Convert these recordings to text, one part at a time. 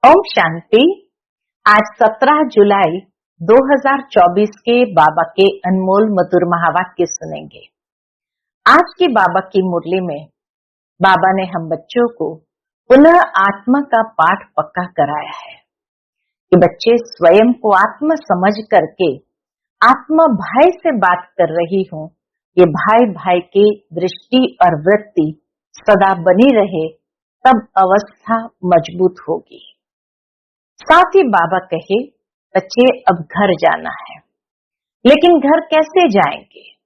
ओम शांति। आज 17 जुलाई 2024 के बाबा के अनमोल मधुर महावाक्य सुनेंगे। आज की बाबा की मुरली में बाबा ने हम बच्चों को पुनः आत्मा का पाठ पक्का कराया है कि बच्चे स्वयं को आत्मा समझ करके आत्मा भाई से बात कर रही हूँ, ये भाई भाई की दृष्टि और वृत्ति सदा बनी रहे, तब अवस्था मजबूत होगी। साथ ही बाबा कहे बच्चे अब घर जाना है, लेकिन घर कैसे जाएंगे?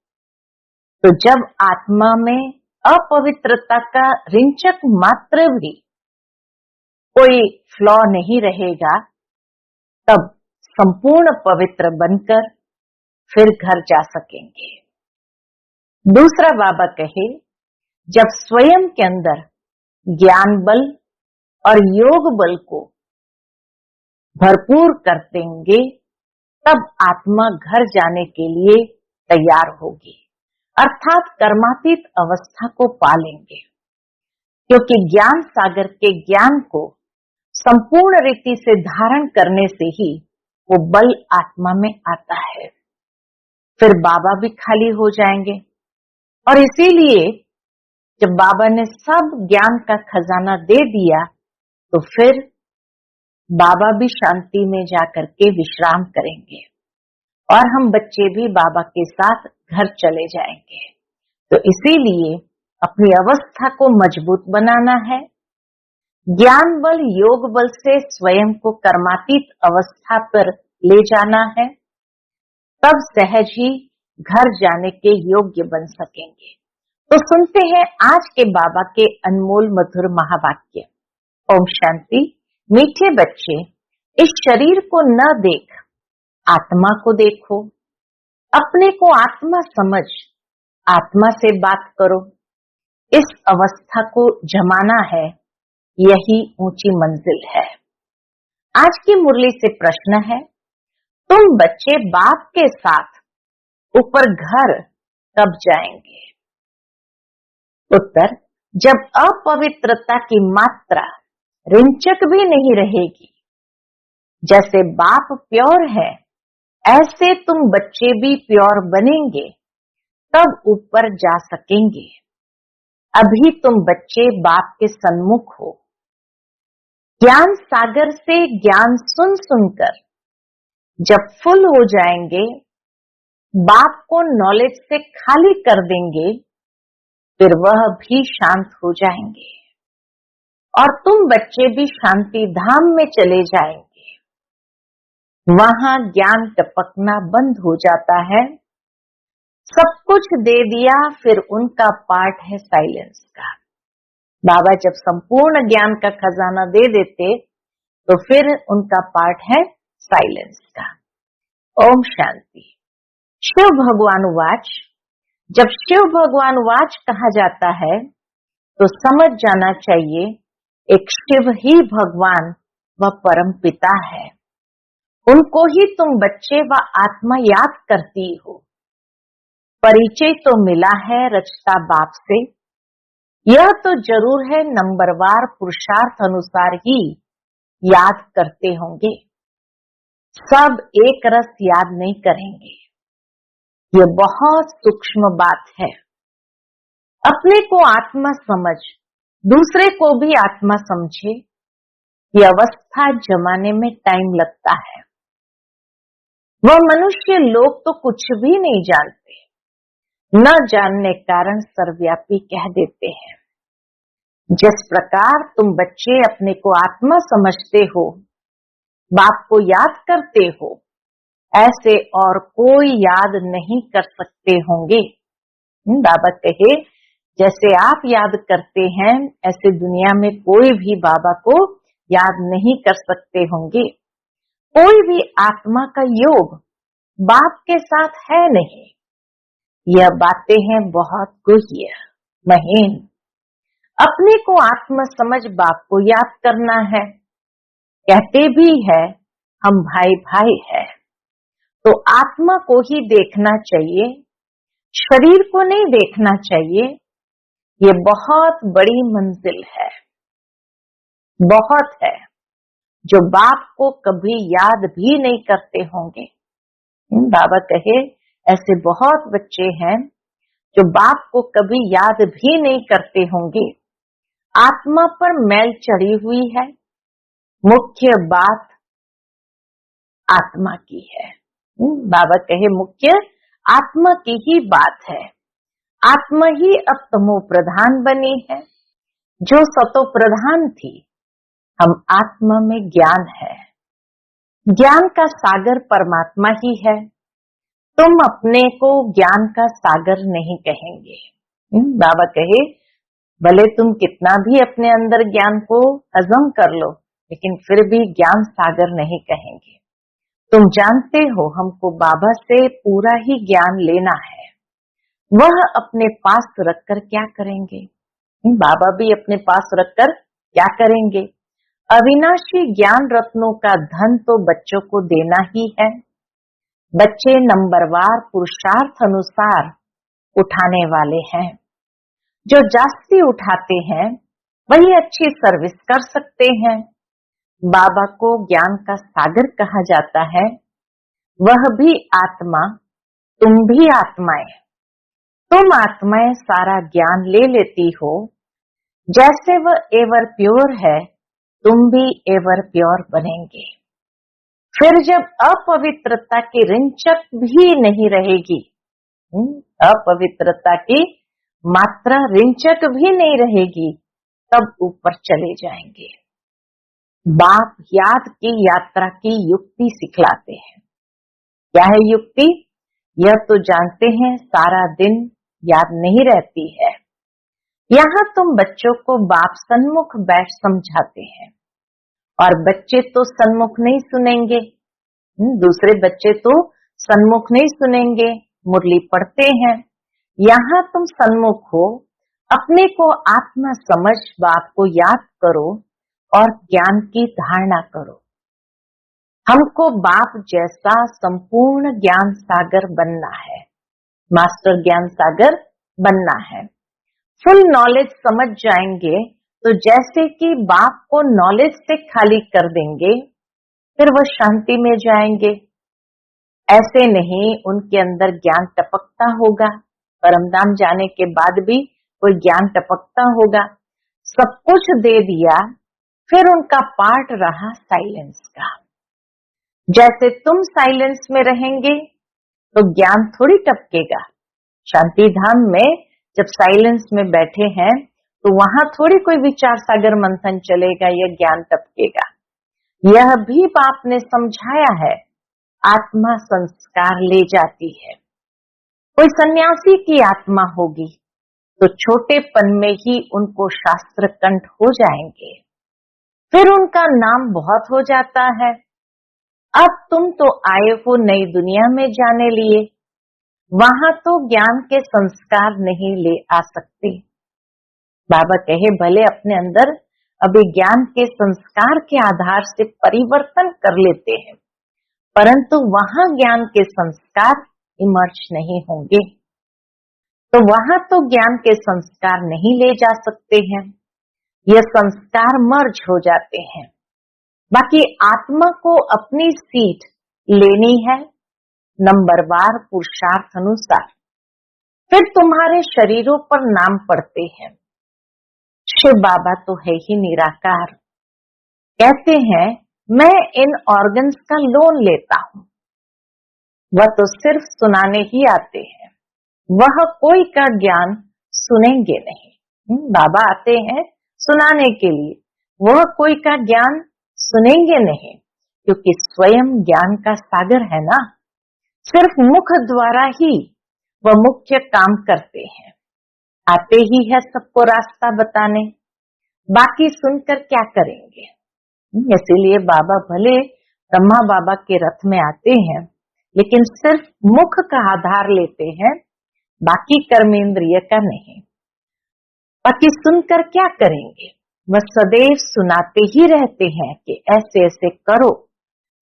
तो जब आत्मा में अपवित्रता का रिंचक मात्र भी कोई फ्लॉ नहीं रहेगा, तब संपूर्ण पवित्र बनकर फिर घर जा सकेंगे। दूसरा बाबा कहे जब स्वयं के अंदर ज्ञान बल और योग बल को भरपूर कर देंगे, तब आत्मा घर जाने के लिए तैयार होगी, अर्थात कर्मातीत अवस्था को पालेंगे। क्योंकि ज्ञान सागर के ज्ञान को संपूर्ण रीति से धारण करने से ही वो बल आत्मा में आता है। फिर बाबा भी खाली हो जाएंगे, और इसीलिए जब बाबा ने सब ज्ञान का खजाना दे दिया, तो फिर बाबा भी शांति में जाकर के विश्राम करेंगे और हम बच्चे भी बाबा के साथ घर चले जाएंगे। तो इसीलिए अपनी अवस्था को मजबूत बनाना है, ज्ञान बल योग बल से स्वयं को कर्मातीत अवस्था पर ले जाना है, तब सहज ही घर जाने के योग्य बन सकेंगे। तो सुनते हैं आज के बाबा के अनमोल मधुर महावाक्य। ओम शांति। मीठे बच्चे, इस शरीर को न देख, आत्मा को देखो। अपने को आत्मा समझ, आत्मा से बात करो। इस अवस्था को जमाना है, यही ऊंची मंजिल है। आज की मुरली से प्रश्न है, तुम बच्चे बाप के साथ ऊपर घर कब जाएंगे? उत्तर, जब अपवित्रता की मात्रा रिंचक भी नहीं रहेगी। जैसे बाप प्योर है, ऐसे तुम बच्चे भी प्योर बनेंगे, तब ऊपर जा सकेंगे। अभी तुम बच्चे बाप के सन्मुख हो। ज्ञान सागर से ज्ञान सुन सुनकर जब फुल हो जाएंगे, बाप को नॉलेज से खाली कर देंगे, फिर वह भी शांत हो जाएंगे और तुम बच्चे भी शांति धाम में चले जाएंगे। वहां ज्ञान टपकना बंद हो जाता है। सब कुछ दे दिया, फिर उनका पार्ट है साइलेंस का। बाबा जब संपूर्ण ज्ञान का खजाना दे देते, तो फिर उनका पार्ट है साइलेंस का। ओम शांति। शिव भगवान वाच। जब शिव भगवान वाच कहा जाता है, तो समझ जाना चाहिए एक शिव ही भगवान व परम पिता है। उनको ही तुम बच्चे व आत्मा याद करती हो। परिचय तो मिला है रचता बाप से, यह तो जरूर है नंबरवार पुरुषार्थ अनुसार ही याद करते होंगे। सब एक रस याद नहीं करेंगे, ये बहुत सूक्ष्म बात है। अपने को आत्मा समझ, दूसरे को भी आत्मा समझे, ये अवस्था जमाने में टाइम लगता है। वह मनुष्य लोग तो कुछ भी नहीं जानते, न जानने कारण सर्वव्यापी कह देते हैं। जिस प्रकार तुम बच्चे अपने को आत्मा समझते हो, बाप को याद करते हो, ऐसे और कोई याद नहीं कर सकते होंगे। बाबा कहे जैसे आप याद करते हैं, ऐसे दुनिया में कोई भी बाबा को याद नहीं कर सकते होंगे। कोई भी आत्मा का योग बाप के साथ है नहीं। यह बातें हैं बहुत गुह्य महीन। अपने को आत्मा समझ बाप को याद करना है। कहते भी है हम भाई भाई है, तो आत्मा को ही देखना चाहिए, शरीर को नहीं देखना चाहिए। ये बहुत बड़ी मंजिल है, बहुत है। जो बाप को कभी याद भी नहीं करते होंगे। बाबा कहे ऐसे बहुत बच्चे हैं जो बाप को कभी याद भी नहीं करते होंगे। आत्मा पर मैल चढ़ी हुई है, मुख्य बात आत्मा की है। बाबा कहे मुख्य आत्मा की ही बात है। आत्मा ही अब तमो प्रधान बनी है, जो सतो प्रधान थी। हम आत्मा में ज्ञान है, ज्ञान का सागर परमात्मा ही है। तुम अपने को ज्ञान का सागर नहीं कहेंगे। बाबा कहे भले तुम कितना भी अपने अंदर ज्ञान को हजम कर लो, लेकिन फिर भी ज्ञान सागर नहीं कहेंगे। तुम जानते हो हमको बाबा से पूरा ही ज्ञान लेना है। वह अपने पास रखकर क्या करेंगे? बाबा भी अपने पास रखकर क्या करेंगे? अविनाशी ज्ञान रत्नों का धन तो बच्चों को देना ही है। बच्चे नंबरवार पुरुषार्थ अनुसार उठाने वाले हैं। जो जास्ती उठाते हैं वही अच्छी सर्विस कर सकते हैं। बाबा को ज्ञान का सागर कहा जाता है। वह भी आत्मा, तुम भी आत्माएं। तुम आत्माएं सारा ज्ञान ले लेती हो। जैसे वह एवर प्योर है, तुम भी एवर प्योर बनेंगे। फिर जब अपवित्रता की रिंचक भी नहीं रहेगी, अपवित्रता की मात्रा रिंचक भी नहीं रहेगी, तब ऊपर चले जाएंगे। बाप याद की यात्रा की युक्ति सिखलाते हैं। क्या है युक्ति? यह तो जानते हैं सारा दिन याद नहीं रहती है। यहाँ तुम बच्चों को बाप सन्मुख बैठ समझाते हैं, और बच्चे तो सन्मुख नहीं सुनेंगे। दूसरे बच्चे तो सन्मुख नहीं सुनेंगे, मुरली पढ़ते हैं। यहाँ तुम सन्मुख हो, अपने को आत्मा समझ बाप को याद करो और ज्ञान की धारणा करो। हमको बाप जैसा संपूर्ण ज्ञान सागर बनना है, मास्टर ज्ञान सागर बनना है। फुल नॉलेज समझ जाएंगे तो जैसे कि बाप को नॉलेज से खाली कर देंगे, फिर वो शांति में जाएंगे। ऐसे नहीं उनके अंदर ज्ञान टपकता होगा। परमधाम जाने के बाद भी कोई ज्ञान टपकता होगा। सब कुछ दे दिया, फिर उनका पार्ट रहा साइलेंस का। जैसे तुम साइलेंस में रहेंगे तो ज्ञान थोड़ी टपकेगा। शांति धाम में जब साइलेंस में बैठे हैं तो वहां थोड़ी कोई विचार सागर मंथन चलेगा या ज्ञान टपकेगा। यह भी बाप ने समझाया है। आत्मा संस्कार ले जाती है। कोई सन्यासी की आत्मा होगी तो छोटेपन में ही उनको शास्त्र कंठ हो जाएंगे, फिर उनका नाम बहुत हो जाता है। अब तुम तो आए हो नई दुनिया में जाने लिए, वहां तो ज्ञान के संस्कार नहीं ले आ सकते। बाबा कहे भले अपने अंदर अभी ज्ञान के संस्कार के आधार से परिवर्तन कर लेते हैं, परंतु वहां ज्ञान के संस्कार इमर्ज नहीं होंगे। तो वहां तो ज्ञान के संस्कार नहीं ले जा सकते हैं, ये संस्कार मर्ज हो जाते हैं। बाकी आत्मा को अपनी सीट लेनी है नंबरवार पुरुषार्थ अनुसार। फिर तुम्हारे शरीरों पर नाम पड़ते हैं। शिव बाबा तो है ही निराकार। कहते हैं मैं इन ऑर्गन्स का लोन लेता हूं। वह तो सिर्फ सुनाने ही आते हैं, वह कोई का ज्ञान सुनेंगे नहीं। बाबा आते हैं सुनाने के लिए, वह कोई का ज्ञान सुनेंगे नहीं, क्योंकि स्वयं ज्ञान का सागर है ना। सिर्फ मुख द्वारा ही वह मुख्य काम करते हैं। आते ही है सबको रास्ता बताने, बाकी सुनकर क्या करेंगे। इसीलिए बाबा भले ब्रह्मा बाबा के रथ में आते हैं, लेकिन सिर्फ मुख का आधार लेते हैं, बाकी कर्मेंद्रिय का नहीं। बाकी सुनकर क्या करेंगे? वह सदैव सुनाते ही रहते हैं कि ऐसे ऐसे करो,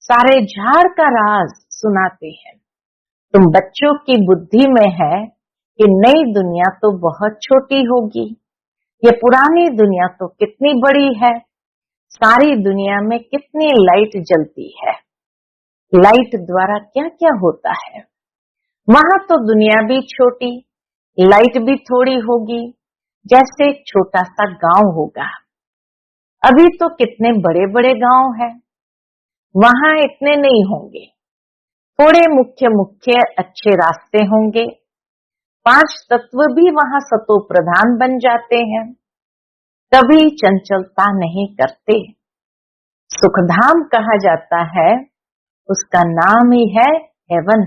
सारे झाड़ का राज सुनाते हैं। तुम बच्चों की बुद्धि में है कि नई दुनिया तो बहुत छोटी होगी, ये पुरानी दुनिया तो कितनी बड़ी है। सारी दुनिया में कितनी लाइट जलती है, लाइट द्वारा क्या क्या होता है। वहां तो दुनिया भी छोटी, लाइट भी थोड़ी होगी, जैसे एक छोटा सा गांव होगा। अभी तो कितने बड़े बड़े गांव हैं, वहां इतने नहीं होंगे। थोड़े मुख्य मुख्य अच्छे रास्ते होंगे। 5 तत्व भी वहां सतो प्रधान बन जाते हैं, कभी चंचलता नहीं करते। सुखधाम कहा जाता है, उसका नाम ही है हेवन।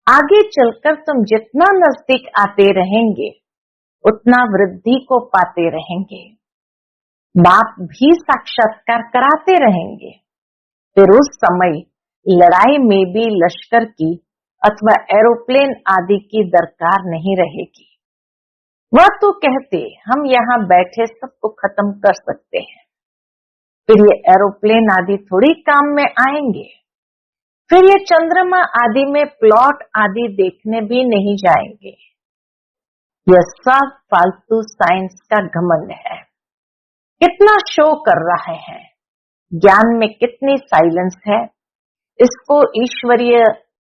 आगे चलकर तुम जितना नजदीक आते रहेंगे, उतना वृद्धि को पाते रहेंगे। बाप भी साक्षात्कार कराते रहेंगे। फिर उस समय लड़ाई में भी लश्कर की अथवा एरोप्लेन आदि की दरकार नहीं रहेगी। वह तो कहते हम यहाँ बैठे सबको खत्म कर सकते हैं, फिर ये एरोप्लेन आदि थोड़ी काम में आएंगे। फिर ये चंद्रमा आदि में प्लॉट आदि देखने भी नहीं जाएंगे। यह सब फालतू साइंस का घमंड है। कितना शो कर रहे हैं, ज्ञान में कितनी साइलेंस है। इसको ईश्वरीय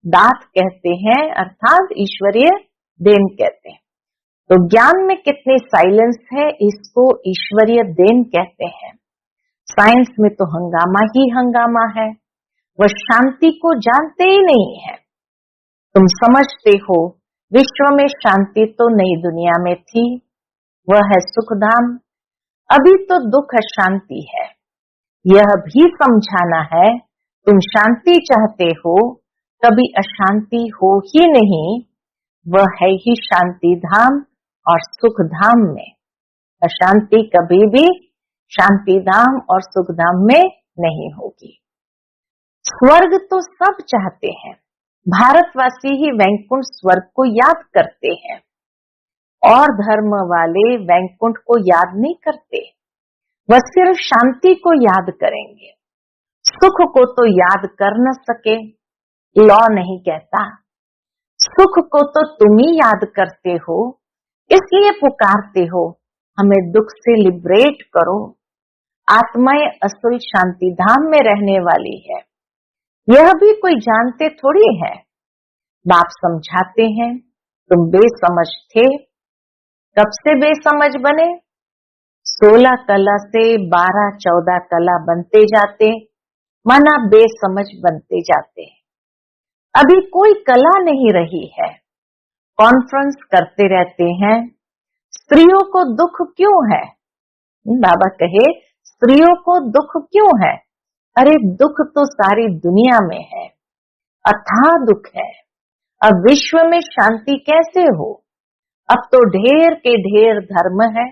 दात कहते हैं, अर्थात ईश्वरीय देन कहते हैं। तो ज्ञान में कितनी साइलेंस है, इसको ईश्वरीय देन कहते हैं। साइंस में तो हंगामा ही हंगामा है, वह शांति को जानते ही नहीं है। तुम समझते हो विश्व में शांति तो नई दुनिया में थी, वह है सुखधाम। अभी तो दुख शांति है। यह भी समझाना है, तुम शांति चाहते हो, कभी अशांति हो ही नहीं। वह है ही शांति धाम, और सुख धाम में अशांति कभी भी शांति धाम और सुख धाम में नहीं होगी। स्वर्ग तो सब चाहते हैं, भारतवासी ही वैकुंठ स्वर्ग को याद करते हैं, और धर्म वाले वैकुंठ को याद नहीं करते। वह सिर्फ शांति को याद करेंगे, सुख को तो याद कर न सके। लॉ नहीं कहता, सुख को तो तुम ही याद करते हो, इसलिए पुकारते हो हमें दुख से लिबरेट करो। आत्माएं असल शांति धाम में रहने वाली है, यह भी कोई जानते थोड़ी है। बाप समझाते हैं, तुम बेसमझ थे। कब से बेसमझ बने? 16 कला से 12-14 कला बनते जाते, माना बेसमझ बनते जाते। अभी कोई कला नहीं रही है। कॉन्फ्रेंस करते रहते हैं, स्त्रियों को दुख क्यों है? बाबा कहे स्त्रियों को दुख क्यों है? अरे दुख तो सारी दुनिया में है, अथाह दुख है। अब विश्व में शांति कैसे हो? अब तो ढेर के ढेर धर्म है,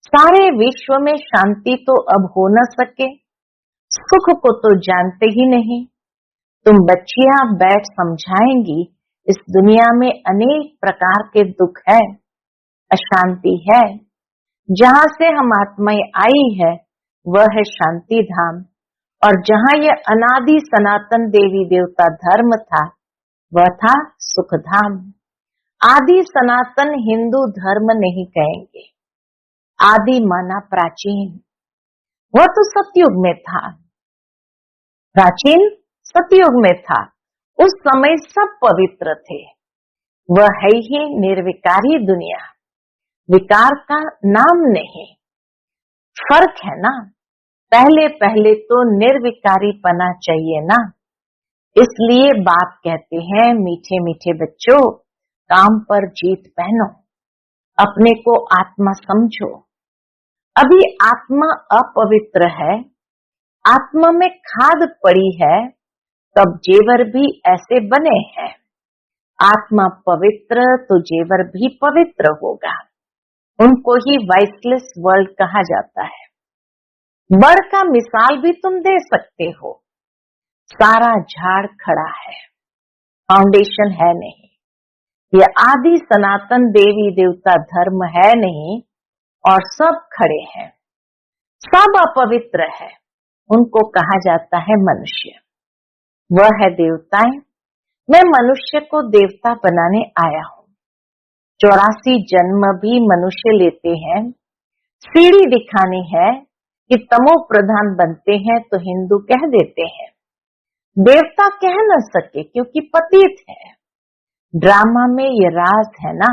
सारे विश्व में शांति तो अब हो न सके। सुख को तो जानते ही नहीं। तुम बच्चियां बैठ समझाएंगी, इस दुनिया में अनेक प्रकार के दुख है, अशांति है। जहां से हम आत्माएं आई है वह है शांति धाम, और जहां यह अनादि सनातन देवी देवता धर्म था वह था सुख धाम। आदि सनातन हिंदू धर्म नहीं कहेंगे, आदि माना प्राचीन। वह तो सतयुग में था, प्राचीन सतयुग में था। उस समय सब पवित्र थे। वह है ही निर्विकारी दुनिया, विकार का नाम नहीं। फर्क है ना, पहले पहले तो निर्विकारी पना चाहिए ना। इसलिए बाप कहते हैं, मीठे मीठे बच्चों, काम पर जीत पहनो, अपने को आत्मा समझो। अभी आत्मा अपवित्र है, आत्मा में खाद पड़ी है, तब जेवर भी ऐसे बने हैं। आत्मा पवित्र तो जेवर भी पवित्र होगा। उनको ही वाइसलेस वर्ल्ड कहा जाता है। बड़ का मिसाल भी तुम दे सकते हो। सारा झाड़ खड़ा है, फाउंडेशन है नहीं। यह आदि सनातन देवी देवता धर्म है नहीं, और सब खड़े हैं, सब अपवित्र है। उनको कहा जाता है मनुष्य। वह है देवताएं। मैं मनुष्य को देवता बनाने आया हूँ। 84 जन्म भी मनुष्य लेते हैं, सीढ़ी दिखानी है, कि तमो प्रधान बनते हैं तो हिंदू कह देते हैं, देवता कह न सके क्योंकि पतित है। ड्रामा में ये राज है ना,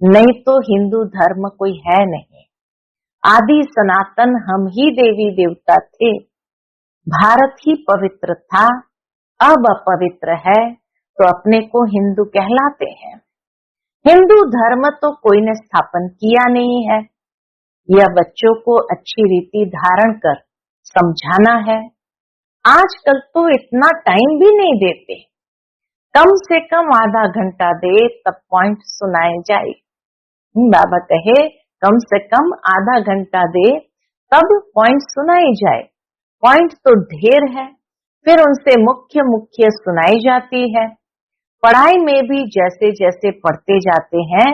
नहीं तो हिंदू धर्म कोई है नहीं। आदि सनातन हम ही देवी देवता थे, भारत ही पवित्र था, अब अपवित्र है तो अपने को हिंदू कहलाते हैं। हिंदू धर्म तो कोई ने स्थापन किया नहीं है, यह बच्चों को अच्छी रीति धारण कर समझाना है। आजकल तो इतना टाइम भी नहीं देते, कम से कम आधा घंटा दे तब पॉइंट सुनाए जाए। बाबा कहे कम से कम आधा घंटा दे तब पॉइंट सुनाई जाए। पॉइंट तो ढेर है, फिर उनसे मुख्य मुख्य सुनाई जाती है। पढ़ाई में भी जैसे जैसे पढ़ते जाते हैं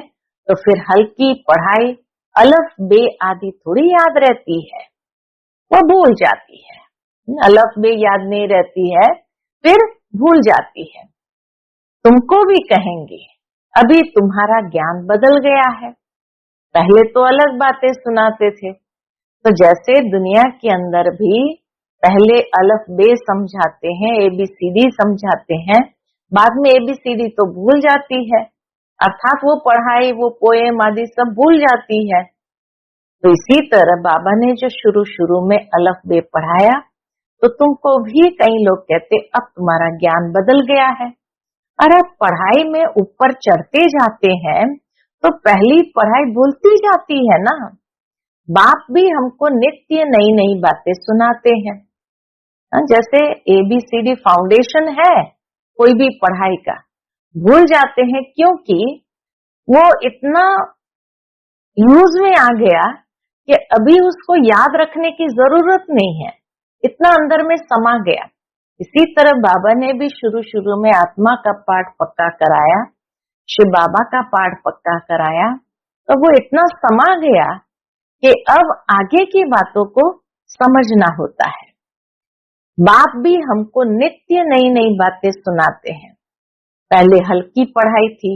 तो फिर हल्की पढ़ाई अलफ बे आदि थोड़ी याद रहती है, वो भूल जाती है। अलफ बे याद नहीं रहती है, फिर भूल जाती है। तुमको भी कहेंगे अभी तुम्हारा ज्ञान बदल गया है, पहले तो अलग बातें सुनाते थे। तो जैसे दुनिया के अंदर भी पहले अलफ बे समझाते हैं, ABCD समझाते हैं, बाद में ABCD तो भूल जाती है, अर्थात वो पढ़ाई, वो पोएम आदि सब भूल जाती है। तो इसी तरह बाबा ने जो शुरू में अलफ बे पढ़ाया, तो तुमको भी कई लोग कहते अब तुम्हारा ज्ञान बदल गया है। अरे पढ़ाई में ऊपर चढ़ते जाते हैं तो पहली पढ़ाई भूलती जाती है ना। बाप भी हमको नित्य नई नई बातें सुनाते हैं। जैसे ABCD फाउंडेशन है कोई भी पढ़ाई का, भूल जाते हैं क्योंकि वो इतना यूज में आ गया कि अभी उसको याद रखने की जरूरत नहीं है, इतना अंदर में समा गया। इसी तरह बाबा ने भी शुरू में आत्मा का पाठ पक्का कराया, शिव बाबा का पाठ पक्का कराया, तो वो इतना समा गया कि अब आगे की बातों को समझना होता है। बाप भी हमको नित्य नई नई बातें सुनाते हैं। पहले हल्की पढ़ाई थी,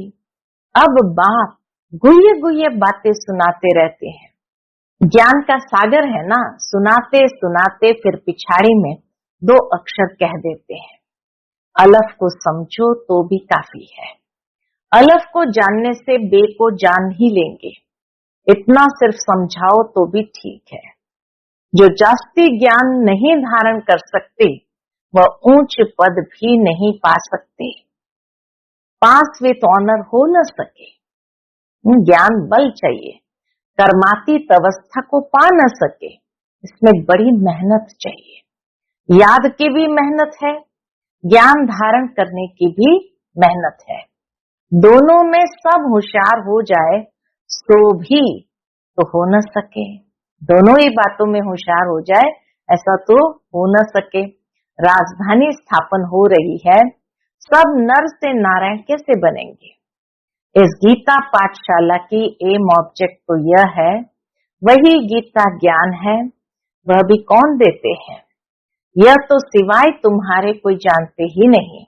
अब बाप गुह्य गुह्य बातें सुनाते रहते हैं। ज्ञान का सागर है ना, सुनाते सुनाते फिर पिछाड़ी में 2 अक्षर कह देते हैं। अलफ को समझो तो भी काफी है, अलफ को जानने से बे को जान ही लेंगे, इतना सिर्फ समझाओ तो भी ठीक है। जो जास्ती ज्ञान नहीं धारण कर सकते वह ऊंच पद भी नहीं पा सकते, पास विथ ऑनर हो न सके। ज्ञान बल चाहिए, कर्मातीत अवस्था को पा न सके, इसमें बड़ी मेहनत चाहिए। याद की भी मेहनत है, ज्ञान धारण करने की भी मेहनत है। दोनों में सब होशियार हो जाए सो भी तो हो न सके, दोनों ही बातों में होशियार हो जाए ऐसा तो हो न सके। राजधानी स्थापन हो रही है, सब नर से नारायण कैसे बनेंगे? इस गीता पाठशाला की एम ऑब्जेक्ट तो यह है, वही गीता ज्ञान है, वह भी कौन देते हैं? यह तो सिवाय तुम्हारे कोई जानते ही नहीं।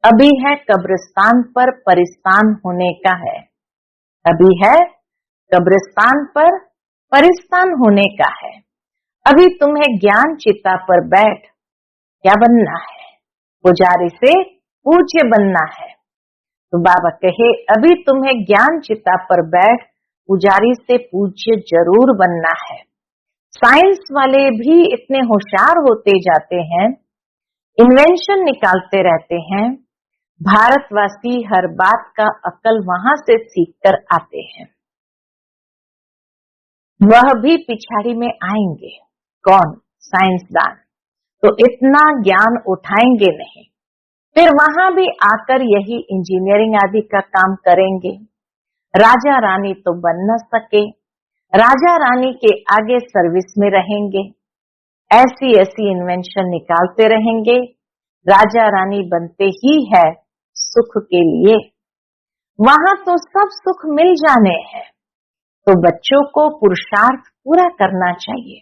अभी है कब्रिस्तान पर परिस्तान होने का है, अभी है कब्रिस्तान पर परिस्तान होने का है। अभी तुम्हें ज्ञान चिता पर बैठ क्या बनना है? पुजारी से पूज्य बनना है। तो बाबा कहे अभी तुम्हें ज्ञान चिता पर बैठ पुजारी से पूज्य जरूर बनना है। साइंस वाले भी इतने होशियार होते जाते हैं, इन्वेंशन निकालते रहते हैं। भारतवासी हर बात का अकल वहां से सीख कर आते हैं, वह भी पिछाड़ी में आएंगे। कौन? साइंसदान। तो इतना ज्ञान उठाएंगे नहीं, फिर वहां भी आकर यही इंजीनियरिंग आदि का काम करेंगे। राजा रानी तो बन न सके, राजा रानी के आगे सर्विस में रहेंगे, ऐसी ऐसी इन्वेंशन निकालते रहेंगे। राजा रानी बनते ही है सुख के लिए, वहां तो सब सुख मिल जाने हैं। तो बच्चों को पुरुषार्थ पूरा करना चाहिए,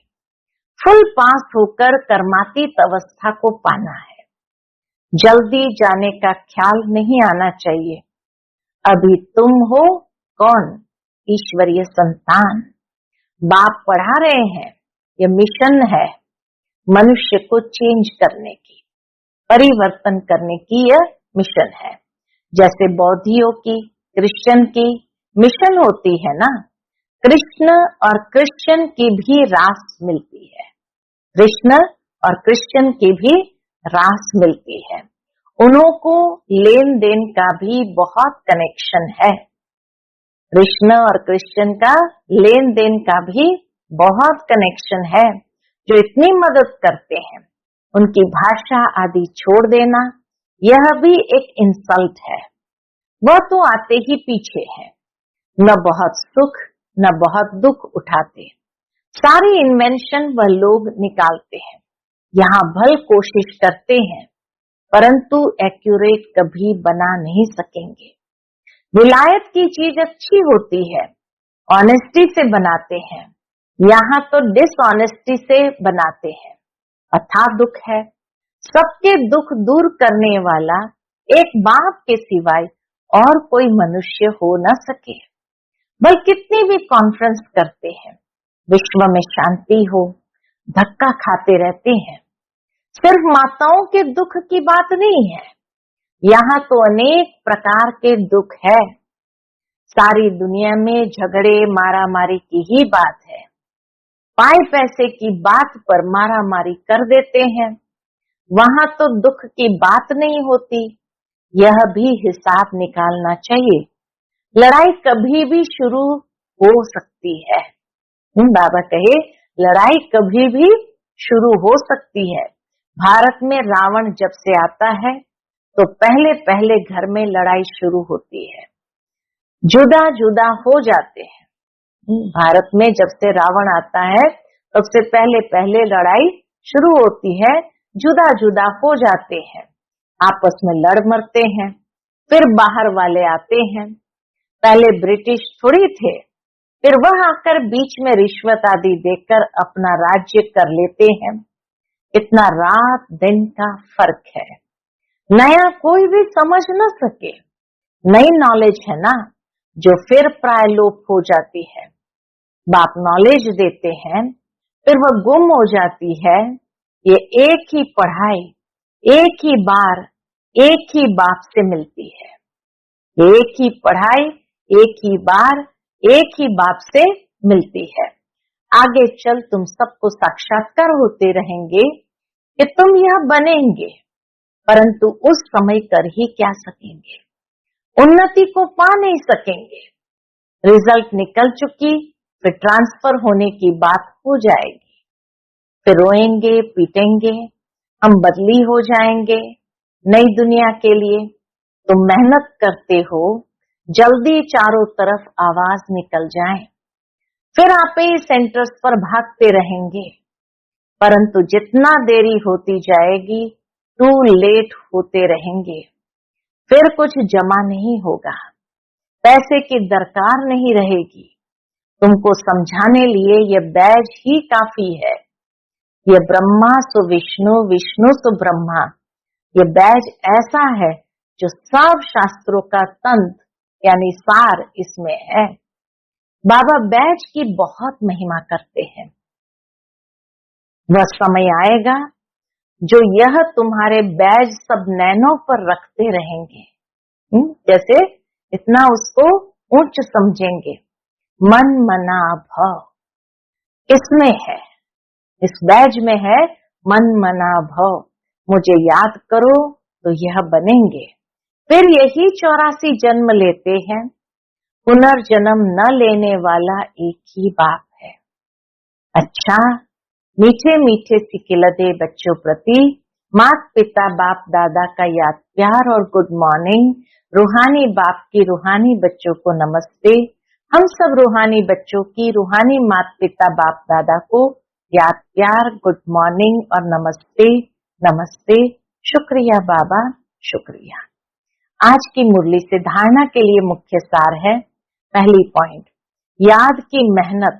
फुल पास होकर कर्मातीत अवस्था को पाना है। जल्दी जाने का ख्याल नहीं आना चाहिए। अभी तुम हो कौन? ईश्वरीय संतान। बाप पढ़ा रहे हैं, यह मिशन है मनुष्य को चेंज करने की, परिवर्तन करने की यह मिशन है। जैसे बौद्धियों की, क्रिश्चियन की मिशन होती है ना, कृष्ण और क्रिश्चियन की भी रास मिलती है, कृष्ण और क्रिश्चियन की भी रास मिलती है। उन्हों को लेन देन का भी बहुत कनेक्शन है, कृष्ण और क्रिश्चियन का लेन देन का भी बहुत कनेक्शन है, जो इतनी मदद करते हैं। उनकी भाषा आदि छोड़ देना यह भी एक इंसल्ट है। वह तो आते ही पीछे है, न बहुत सुख न बहुत दुख उठाते, सारी इन्वेंशन वह लोग निकालते हैं, यहाँ भल कोशिश करते हैं, परंतु एक्यूरेट कभी बना नहीं सकेंगे। विलायत की चीज अच्छी होती है, ऑनेस्टी से बनाते हैं, यहाँ तो डिसऑनेस्टी से बनाते हैं। अथाह दुख है, सबके दुख दूर करने वाला एक बाप के सिवाय और कोई मनुष्य हो न सके। बल कितनी भी कॉन्फ्रेंस करते हैं, विश्व में शांति हो, धक्का खाते रहते हैं। सिर्फ माताओं के दुख की बात नहीं है, यहाँ तो अनेक प्रकार के दुख है। सारी दुनिया में झगड़े मारामारी की ही बात है, पाए पैसे की बात पर मारामारी कर देते हैं, वहां तो दुख की बात नहीं होती। यह भी हिसाब निकालना चाहिए, लड़ाई कभी भी शुरू हो सकती है। बाबा कहे लड़ाई कभी भी शुरू हो सकती है। भारत में रावण जब से आता है तो पहले पहले घर में लड़ाई शुरू होती है, जुदा जुदा हो जाते हैं। भारत में जब से रावण आता है तब से पहले पहले लड़ाई शुरू होती है, जुदा जुदा हो जाते हैं, आपस में लड़ मरते हैं। फिर बाहर वाले आते हैं, पहले ब्रिटिश थोड़ी थे, फिर वह आकर बीच में रिश्वत आदि देकर अपना राज्य कर लेते हैं। इतना रात दिन का फर्क है, नया कोई भी समझ न सके। नई नॉलेज है ना जो फिर प्रायलोप हो जाती है। बाप नॉलेज देते हैं, फिर वह गुम हो जाती है। ये एक ही पढ़ाई एक ही बार एक ही बाप से मिलती है, एक ही पढ़ाई एक ही बार एक ही बाप से मिलती है। आगे चल तुम सबको साक्षात्कार होते रहेंगे कि तुम यह बनेंगे, परंतु उस समय कर ही क्या सकेंगे, उन्नति को पा नहीं सकेंगे। रिजल्ट निकल चुकी, फिर ट्रांसफर होने की बात हो जाएगी, फिर रोएंगे पीटेंगे, हम बदली हो जाएंगे नई दुनिया के लिए। तुम मेहनत करते हो, जल्दी चारों तरफ आवाज निकल जाए, फिर आप ही सेंटर्स पर भागते रहेंगे, परंतु जितना देरी होती जाएगी टू लेट होते रहेंगे। फिर कुछ जमा नहीं होगा, पैसे की दरकार नहीं रहेगी। तुमको समझाने लिए यह बैज ही काफी है। यह ब्रह्मा सो विष्णु, विष्णु सो ब्रह्मा, यह बैज ऐसा है जो सब शास्त्रों का तंत्र यानी सार इसमें है। बाबा बैज की बहुत महिमा करते हैं। वह समय आएगा जो यह तुम्हारे बैज सब नैनों पर रखते रहेंगे, जैसे इतना उसको उच्च समझेंगे। मन मना भव इसमें है, इस बैज में है मन मना भव। मुझे याद करो तो यह बनेंगे। फिर यही 84 जन्म लेते हैं, पुनर्जन्म न लेने वाला एक ही बाप है। अच्छा, मीठे मीठे सिकिलदे बच्चों प्रति माता पिता बाप दादा का याद प्यार और गुड मॉर्निंग। रूहानी बाप की रूहानी बच्चों को नमस्ते। हम सब रूहानी बच्चों की रूहानी माता पिता बाप दादा को याद प्यार गुड मॉर्निंग और नमस्ते नमस्ते। शुक्रिया बाबा, शुक्रिया। आज की मुरली से धारणा के लिए मुख्य सार है, पहली पॉइंट, याद की मेहनत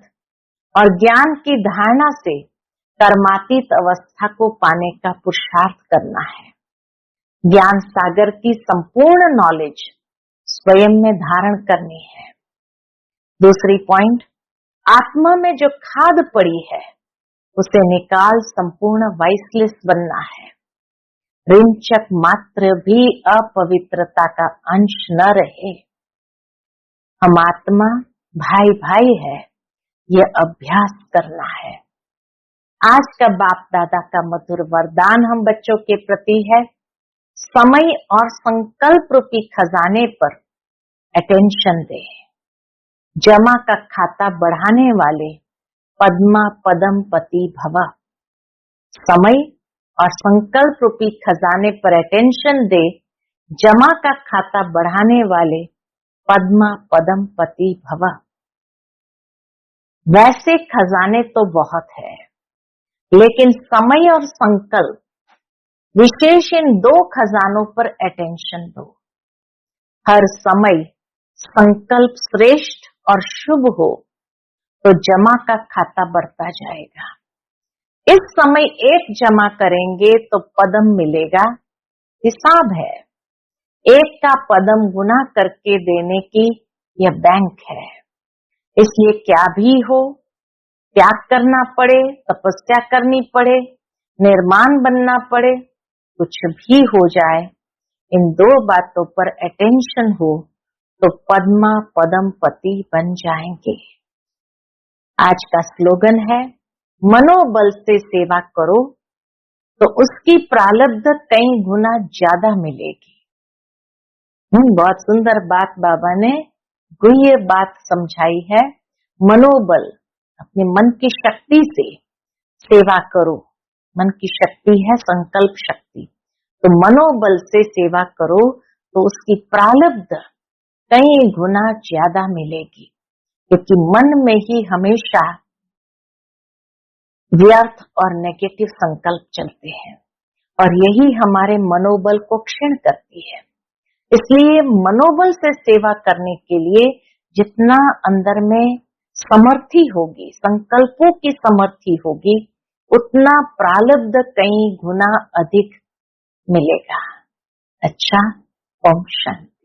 और ज्ञान की धारणा से कर्मातीत अवस्था को पाने का पुरुषार्थ करना है। ज्ञान सागर की संपूर्ण नॉलेज स्वयं में धारण करनी है। दूसरी पॉइंट, आत्मा में जो खाद पड़ी है उसे निकाल संपूर्ण वाइसलेस बनना है। रिंचक मात्र भी अपवित्रता का अंश न रहे। हम आत्मा भाई भाई है, यह अभ्यास करना है। आज का बाप दादा का मधुर वरदान हम बच्चों के प्रति है, समय और संकल्प रूपी खजाने पर अटेंशन दे। जमा का खाता बढ़ाने वाले पद्मा पदम पति भव। समय और संकल्प रूपी खजाने पर अटेंशन दे, जमा का खाता बढ़ाने वाले पद्मा पदम पति भव। वैसे खजाने तो बहुत है, लेकिन समय और संकल्प, विशेष इन दो खजानों पर अटेंशन दो। हर समय संकल्प श्रेष्ठ और शुभ हो तो जमा का खाता बढ़ता जाएगा। इस समय एक जमा करेंगे तो पदम मिलेगा, हिसाब है। एक का पदम गुना करके देने की यह बैंक है। इसलिए क्या भी हो, त्याग करना पड़े, तपस्या करनी पड़े, निर्माण बनना पड़े, कुछ भी हो जाए, इन दो बातों पर अटेंशन हो तो पद्मा पदम पति बन जाएंगे। आज का स्लोगन है, मनोबल से सेवा करो तो उसकी प्रारब्ध कई गुना ज्यादा मिलेगी। बहुत सुंदर बात बाबा ने गुह्य बात समझाई है। मनोबल, अपने मन की शक्ति से सेवा करो। मन की शक्ति है संकल्प शक्ति, तो मनोबल से सेवा करो तो उसकी प्रारब्ध कई गुना ज्यादा मिलेगी, क्योंकि मन में ही हमेशा व्यर्थ और नेगेटिव संकल्प चलते हैं और यही हमारे मनोबल को क्षीण करती है। इसलिए मनोबल से सेवा करने के लिए जितना अंदर में समर्थी होगी, संकल्पों की समर्थी होगी, उतना प्रारब्ध कई गुना अधिक मिलेगा। अच्छा, ओम शांति।